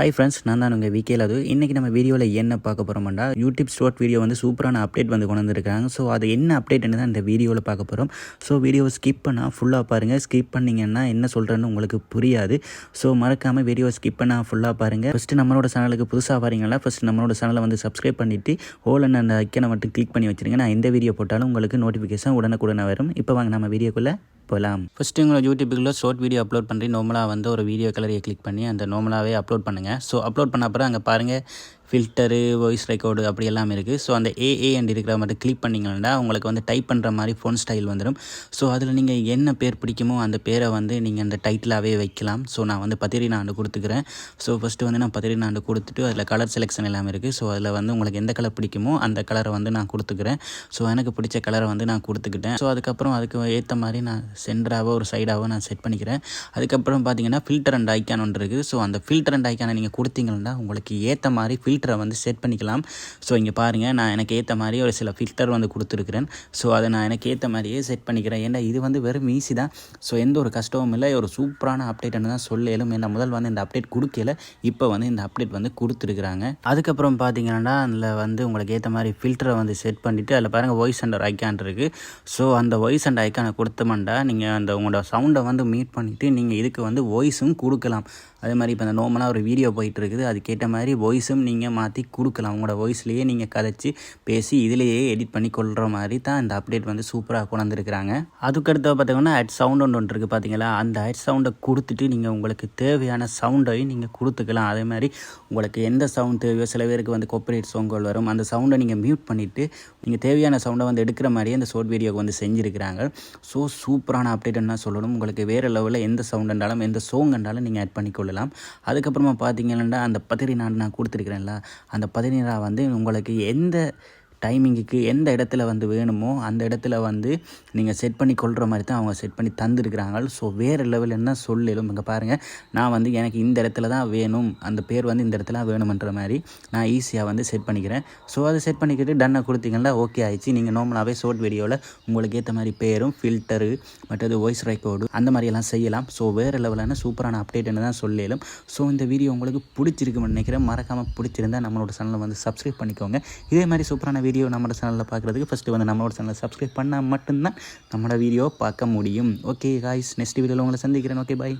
Hi friends, நான் தான் உங்கள் வீக்கேல. இன்றைக்கி நம்ம வீடியோவில் என்ன பார்க்க போகிறோம்னா, யூடியூப் ஷார்ட் வீடியோ வந்து சூப்பரான அப்டேட் வந்து கொண்டு வந்திருக்காங்க. ஸோ அது என்ன அப்டேட்னு தான் இந்த வீடியோவில் பார்க்க போகிறோம். ஸோ வீடியோவை ஸ்கிப் பண்ணால் ஃபுல்லாக பாருங்கள். ஸ்கிப் பண்ணிங்கன்னா என்ன சொல்கிறேன்னு உங்களுக்கு புரியாது. ஸோ மறக்காமல் வீடியோவை ஸ்கிப் பண்ணால் ஃபுல்லாக பாருங்கள். ஃபஸ்ட்டு நம்மளோட சேனலுக்கு புதுசாக வரீங்களா, ஃபஸ்ட்டு நம்மளோட சேனலை வந்து சப்ஸ்கிரைப் பண்ணிவிட்டு ஹோல் அந்த ஐக்கனை மட்டும் கிளிக் பண்ணி வச்சுருங்க. நான் எந்த வீடியோ போட்டாலும் உங்களுக்கு நோட்டிஃபிகேஷன் உடனுக்குடனே வரும். இப்போ வாங்க நம்ம வீடியோக்குள்ளே போகலாம். ஃபஸ்ட்டு உங்களை யூடியூப்புக்குள்ளே ஷார்ட் வீடியோ அப்லோட் பண்ணி நார்மலாக வந்து ஒரு வீடியோ கலரையை கிளிக் பண்ணி அந்த நார்மலாகவே அப்லோட் பண்ணுங்கள். ஸோ அப்லோட் பண்ண அப்புறம் அங்கே பாருங்கள் ஃபில்டரு, வாய்ஸ் ரெக்கார்டு அப்படி எல்லாம் இருக்குது. ஸோ அந்த ஏஏஎன் இருக்கிற மாதிரி கிளிக் பண்ணிங்கன்னா உங்களுக்கு வந்து டைப் பண்ணுற மாதிரி ஃபோன் ஸ்டைல் வந்துடும். ஸோ அதில் நீங்கள் என்ன பேர் பிடிக்குமோ அந்த பேரை வந்து நீங்கள் அந்த டைட்டிலாகவே வைக்கலாம். ஸோ நான் வந்து பத்திரிநாண்டு கொடுத்துக்கிறேன். ஸோ ஃபஸ்ட்டு வந்து நான் பத்திரிநாண்டு கொடுத்துட்டு அதில் கலர் செலெக்ஷன் எல்லாமே இருக்குது. ஸோ அதில் வந்து உங்களுக்கு எந்த கலர் பிடிக்குமோ அந்த கலரை வந்து நான் கொடுத்துக்கிறேன். ஸோ எனக்கு பிடிச்ச கலரை வந்து நான் கொடுத்துக்கிட்டேன். ஸோ அதுக்கப்புறம் அதுக்கு ஏற்ற மாதிரி நான் சென்டராகவோ ஒரு சைடாகவோ நான் செட் பண்ணிக்கிறேன். அதுக்கப்புறம் பார்த்தீங்கன்னா ஃபில்டர் அண்ட் ஐக்கான் ஒன்று இருக்குது. ஸோ அந்த ஃபில்டர் அண்ட் ஐக்கானை நீங்கள் கொடுத்தீங்கன்னா உங்களுக்கு ஏற்ற மாதிரி ஃபில்டரை வந்து செட் பண்ணிக்கலாம். ஸோ இங்கே பாருங்கள், நான் எனக்கு ஏற்ற மாதிரி ஒரு சில ஃபில்டர் வந்து கொடுத்துருக்குறேன். ஸோ அதை நான் எனக்கு ஏற்ற மாதிரியே செட் பண்ணிக்கிறேன். ஏன்னா இது வந்து வெறும் ஈஸி தான். ஸோ எந்த ஒரு கஷ்டமும் இல்லை. ஒரு சூப்பரான அப்டேட்னு தான் சொல்லலும். ஏன்னா முதல் வந்து இந்த அப்டேட் கொடுக்கல, இப்போ வந்து இந்த அப்டேட் வந்து கொடுத்துருக்குறாங்க. அதுக்கப்புறம் பார்த்தீங்கன்னா அதில் வந்து உங்களுக்கு ஏற்ற மாதிரி ஃபில்டரை வந்து செட் பண்ணிவிட்டு அதில் பாருங்கள் வாய்ஸ் அண்ட் ஐக்கான் இருக்குது. ஸோ அந்த வாய்ஸ் அண்ட் ஐக்கானை கொடுத்தோம்னா நீங்கள் அந்த உங்களோட சவுண்டை வந்து மீட் பண்ணிவிட்டு நீங்கள் இதுக்கு வந்து வாய்ஸும் கொடுக்கலாம். அதே மாதிரி இப்போ அந்த நார்மலாக ஒரு வீடியோ போயிட்டு இருக்குது, அதுக்கேற்ற மாதிரி வாய்ஸும் நீங்கள் மாற்றி கொடுக்கலாம். உங்களோட வாய்ஸ்லேயே நீங்கள் கதைச்சி பேசி இதிலேயே எடிட் பண்ணி கொள்கிற மாதிரி தான் இந்த அப்டேட் வந்து சூப்பராக கொண்டு வந்திருக்கிறாங்க. அதுக்கடுத்து பார்த்தீங்கன்னா ஹெட் சவுண்ட் ஒன்று இருக்குது பார்த்தீங்களா, அந்த ஹெட் சவுண்டை கொடுத்துட்டு நீங்கள் உங்களுக்கு தேவையான சவுண்டையும் நீங்கள் கொடுத்துக்கலாம். அதே மாதிரி உங்களுக்கு எந்த சவுண்ட் தேவையோ, சில பேருக்கு வந்து காப்பிரைட் சாங்குகள் வரும், அந்த சவுண்டை நீங்கள் மியூட் பண்ணிவிட்டு நீங்கள் தேவையான சவுண்டை வந்து எடுக்கிற மாதிரியே அந்த ஷார்ட் வீடியோக்கு வந்து செஞ்சுருக்கிறாங்க. ஸோ சூப்பரான அப்டேட்னா சொல்லணும். உங்களுக்கு வேறு லெவலில் எந்த சவுண்ட் இருந்தாலும் எந்த சாங் இருந்தாலும் நீங்கள் ஆட் பண்ணிக்கொள்ளலாம். அதுக்கப்புறமா பார்த்தீங்கன்னா அந்த பதினாறு நான் கொடுத்துருக்கிறேன்ல, அந்த 17 வந்து உங்களுக்கு எந்த டைமிங்குக்கு எந்த இடத்துல வந்து வேணுமோ அந்த இடத்துல வந்து நீங்கள் செட் பண்ணி கொள்கிற மாதிரி தான் அவங்க செட் பண்ணி தந்துருக்குறாங்க. ஸோ வேறு லெவல் என்ன சொல்லலும். இங்கே பாருங்கள், நான் வந்து எனக்கு இந்த இடத்துல தான் வேணும், அந்த பேர் வந்து இந்த இடத்துல வேணுமன்ற மாதிரி நான் ஈஸியாக வந்து செட் பண்ணிக்கிறேன். ஸோ அதை செட் பண்ணிக்கிட்டு டன்னை கொடுத்தீங்கன்னா ஓகே ஆயிடுச்சு. நீங்கள் நார்மலாகவே ஷார்ட் வீடியோவில் உங்களுக்கு ஏற்ற மாதிரி பேரும் ஃபில்டரு மற்றது வாய்ஸ் ரெக்கார்டு அந்த மாதிரியெல்லாம் செய்யலாம். ஸோ வேறு லெவலான சூப்பரான அப்டேட்னு தான் சொல்லலும். ஸோ இந்த வீடியோ உங்களுக்கு பிடிச்சிருக்குன்னு நினைக்கிறேன். மறக்காமல் பிடிச்சிருந்தால் நம்மளோட சேனலை வந்து சப்ஸ்கிரைப் பண்ணிக்கோங்க. இதே மாதிரி சூப்பரான வீடியோ நம்மளோட சேனலில் பார்க்குறதுக்கு ஃபஸ்ட்டு வந்து நம்மளோட சேனலை சப்ஸ்கிரைப் பண்ணால் மட்டும்தான் நம்மளோட வீடியோ பார்க்க முடியும். ஓகே காய்ஸ், நெக்ஸ்ட் வீடியோவில் உங்களை சந்திக்கிறேன். ஓகே, பாய்.